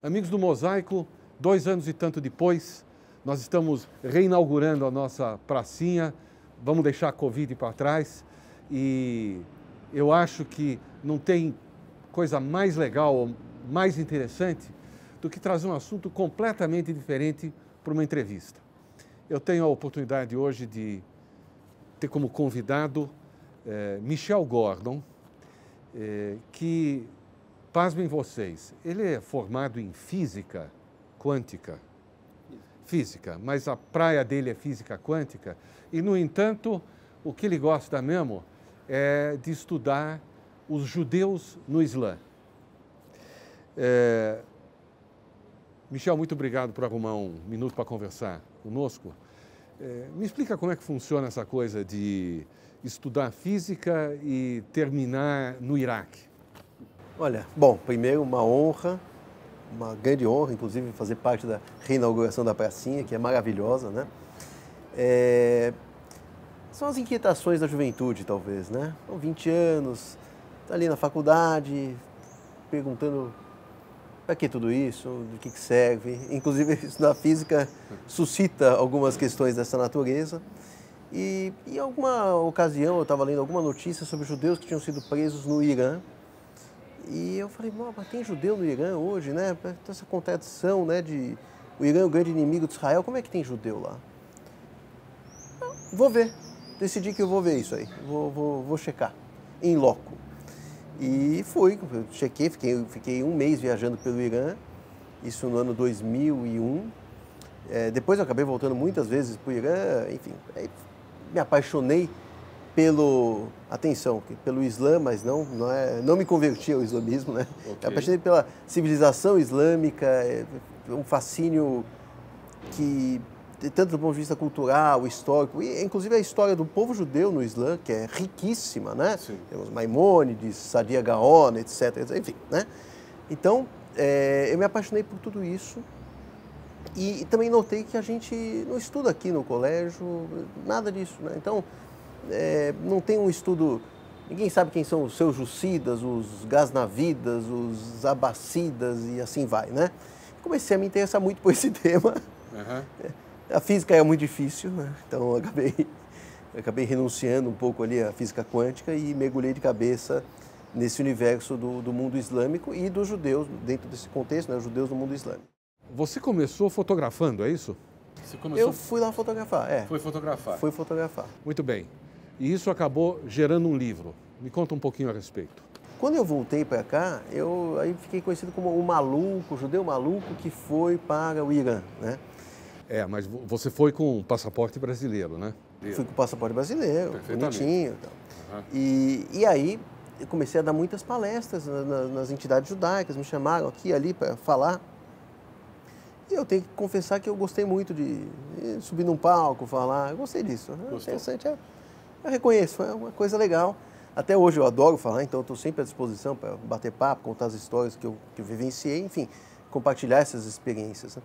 Amigos do Mosaico, 2 anos e tanto depois, nós estamos reinaugurando a nossa pracinha, vamos deixar a Covid para trás e eu acho que não tem coisa mais legal, mais interessante do que trazer um assunto completamente diferente para uma entrevista. Eu tenho a oportunidade hoje de ter como convidado Michel Gordon, que, pasmem vocês, ele é formado em física quântica, mas a praia dele é física quântica e, no entanto, o que ele gosta mesmo é de estudar os judeus no Islã. Michel, muito obrigado por arrumar um minuto para conversar conosco. Me explica como é que funciona essa coisa de estudar física e terminar no Iraque. Olha, bom, primeiro uma honra, uma grande honra, inclusive, fazer parte da reinauguração da pracinha, que é maravilhosa, né? São as inquietações da juventude, talvez, né? São 20 anos, tá ali na faculdade, perguntando para que tudo isso, do que serve. Inclusive, estudar física suscita algumas questões dessa natureza. E em alguma ocasião eu estava lendo alguma notícia sobre judeus que tinham sido presos no Irã. E eu falei, mas tem judeu no Irã hoje, né? Essa contradição, né, de o Irã é o grande inimigo de Israel, como é que tem judeu lá? Vou ver, decidi que eu vou ver isso aí, vou checar, em loco. E fui, chequei, fiquei um mês viajando pelo Irã, isso no ano 2001. Depois eu acabei voltando muitas vezes para o Irã, enfim, me apaixonei pelo Islã, mas não me converti ao islamismo, né? Okay. Me apaixonei pela civilização islâmica, um fascínio que, tanto do ponto de vista cultural, histórico, e inclusive a história do povo judeu no Islã, que é riquíssima, né? Sim. Temos Maimônides, Sadia Gaon, etc, enfim, né? Então, eu me apaixonei por tudo isso e também notei que a gente não estuda aqui no colégio, nada disso, né? Então, não tem um estudo, ninguém sabe quem são os seljúcidas, os gaznavidas, os abacidas e assim vai, né? Comecei a me interessar muito por esse tema. Uhum. A física era muito difícil, né? Então eu acabei renunciando um pouco ali à física quântica e mergulhei de cabeça nesse universo do mundo islâmico e dos judeus, dentro desse contexto, né? Os judeus do mundo islâmico. Você começou fotografando, é isso? Eu fui lá fotografar, Foi fotografar? Fui fotografar. Muito bem. E isso acabou gerando um livro. Me conta um pouquinho a respeito. Quando eu voltei para cá, aí fiquei conhecido como o maluco, o judeu maluco que foi para o Irã, né? Mas você foi com passaporte brasileiro, né? Fui com passaporte brasileiro, bonitinho e tal. Uhum. E aí eu comecei a dar muitas palestras nas entidades judaicas, me chamaram aqui e ali para falar. E eu tenho que confessar que eu gostei muito de subir num palco, falar, eu gostei disso. Interessante, eu reconheço, é uma coisa legal. Até hoje eu adoro falar, então eu estou sempre à disposição para bater papo, contar as histórias que eu vivenciei, enfim, compartilhar essas experiências, né?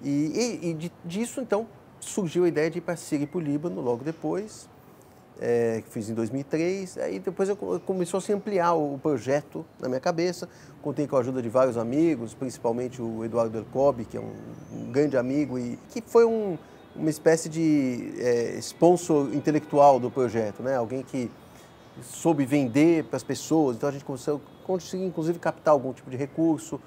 E disso, então, surgiu a ideia de ir para a Síria e para o Líbano logo depois, que fiz em 2003. Aí depois começou a se ampliar o projeto na minha cabeça. Contei com a ajuda de vários amigos, principalmente o Eduardo Elcobi, que é um grande amigo e que foi uma espécie de sponsor intelectual do projeto, né? Alguém que soube vender para as pessoas. Então a gente conseguiu inclusive captar algum tipo de recurso,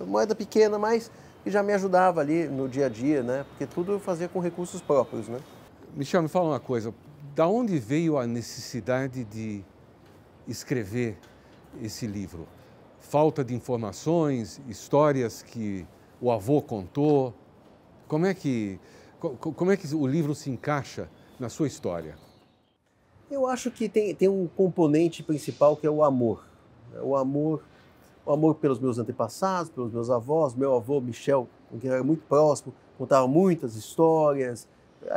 moeda pequena, mas que já me ajudava ali no dia a dia, né? Porque tudo eu fazia com recursos próprios, né? Michel, me fala uma coisa. Da onde veio a necessidade de escrever esse livro? Falta de informações, histórias que o avô contou? Como é que o livro se encaixa na sua história? Eu acho que tem um componente principal que é o amor. O amor pelos meus antepassados, pelos meus avós. Meu avô, Michel, com quem eu era muito próximo, contava muitas histórias,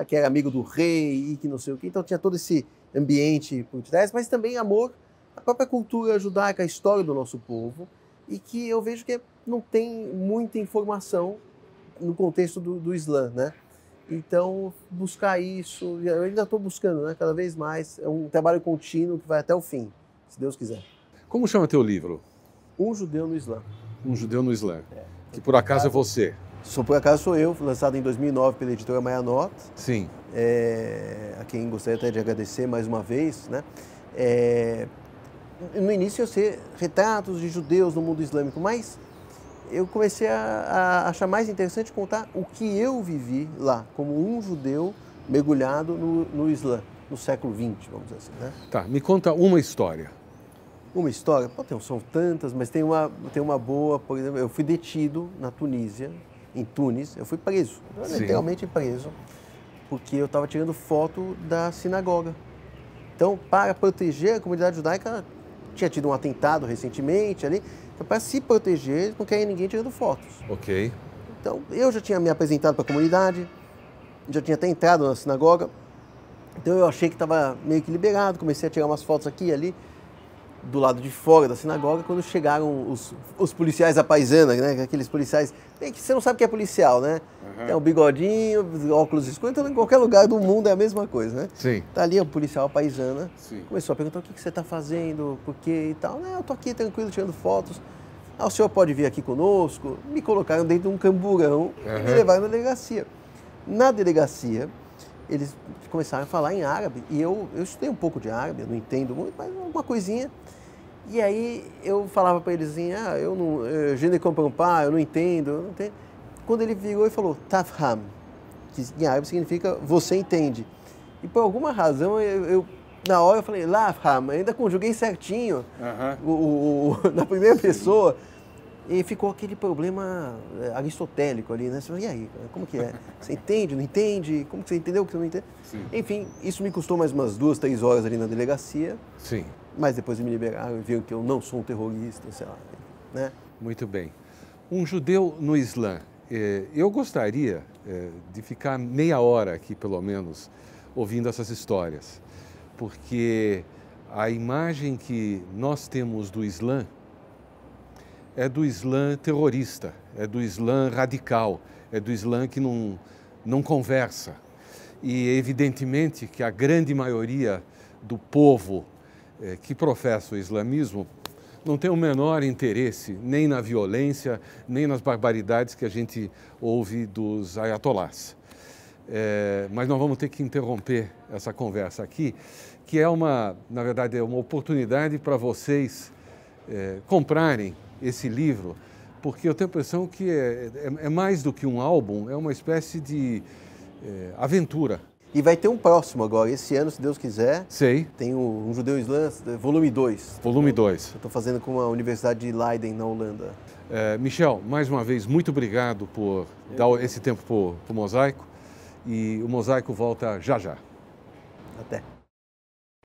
que era amigo do rei e que não sei o quê. Então tinha todo esse ambiente por trás, mas também amor à própria cultura judaica, à história do nosso povo, e que eu vejo que não tem muita informação no contexto do Islã, né? Então, buscar isso, eu ainda estou buscando, né? Cada vez mais, é um trabalho contínuo que vai até o fim, se Deus quiser. Como chama teu livro? Um Judeu no Islã. Um Judeu no Islã, que por acaso é você. Por acaso sou eu, lançado em 2009 pela editora Mayanot. Sim. A quem gostaria até de agradecer mais uma vez, né? No início eu sei retratos de judeus no mundo islâmico, mas eu comecei a achar mais interessante contar o que eu vivi lá, como um judeu mergulhado no Islã, no século XX, vamos dizer assim, né? Tá, me conta uma história. Uma história? São tantas, mas tem uma boa. Por exemplo, eu fui detido na Tunísia, em Tunis, eu fui preso, literalmente preso, porque eu estava tirando foto da sinagoga. Então, para proteger a comunidade judaica, tinha tido um atentado recentemente ali, então, para se proteger, eles não querem ninguém tirando fotos. Ok. Então, eu já tinha me apresentado para a comunidade, já tinha até entrado na sinagoga, então eu achei que estava meio que liberado, comecei a tirar umas fotos aqui e ali, do lado de fora da sinagoga, quando chegaram os policiais à paisana, né? Aqueles policiais que você não sabe que é policial, né? Uhum. Tem um bigodinho, óculos escuros, então em qualquer lugar do mundo é a mesma coisa, né? Sim. Tá ali o policial à paisana, sim, começou a perguntar o que você está fazendo, por quê e tal. Eu tô aqui tranquilo, tirando fotos. O senhor pode vir aqui conosco? Me colocaram dentro de um camburão e me levaram na delegacia. Na delegacia, eles começaram a falar em árabe, e eu estudei um pouco de árabe, eu não entendo muito, mas alguma coisinha. E aí eu falava para eles assim, je ne comprends pas, eu não entendo. Quando ele virou e falou, tafham, que em árabe significa você entende. E por alguma razão, na hora eu falei, lafham, ainda conjuguei certinho, na primeira pessoa. E ficou aquele problema aristotélico ali, né? Você fala, e aí, como que é? Você entende, não entende? Como que você entendeu o que você não entende? Sim. Enfim, isso me custou mais umas 2, 3 horas ali na delegacia. Sim. Mas depois me liberaram e viram que eu não sou um terrorista, sei lá, né? Muito bem. Um judeu no Islã. Eu gostaria de ficar meia hora aqui, pelo menos, ouvindo essas histórias, porque a imagem que nós temos do Islã é do Islã terrorista, é do Islã radical, é do Islã que não conversa. E evidentemente que a grande maioria do povo que professa o islamismo não tem o menor interesse nem na violência, nem nas barbaridades que a gente ouve dos ayatolás. Mas nós vamos ter que interromper essa conversa aqui, que na verdade, é uma oportunidade para vocês comprarem esse livro, porque eu tenho a impressão que é mais do que um álbum, é uma espécie de aventura. E vai ter um próximo agora, esse ano, se Deus quiser. Sei. Tem um Judeu Islã, volume 2. Volume 2. Eu estou fazendo com a Universidade de Leiden, na Holanda. Michel, mais uma vez, muito obrigado por dar esse tempo para o Mosaico. E o Mosaico volta já já. Até.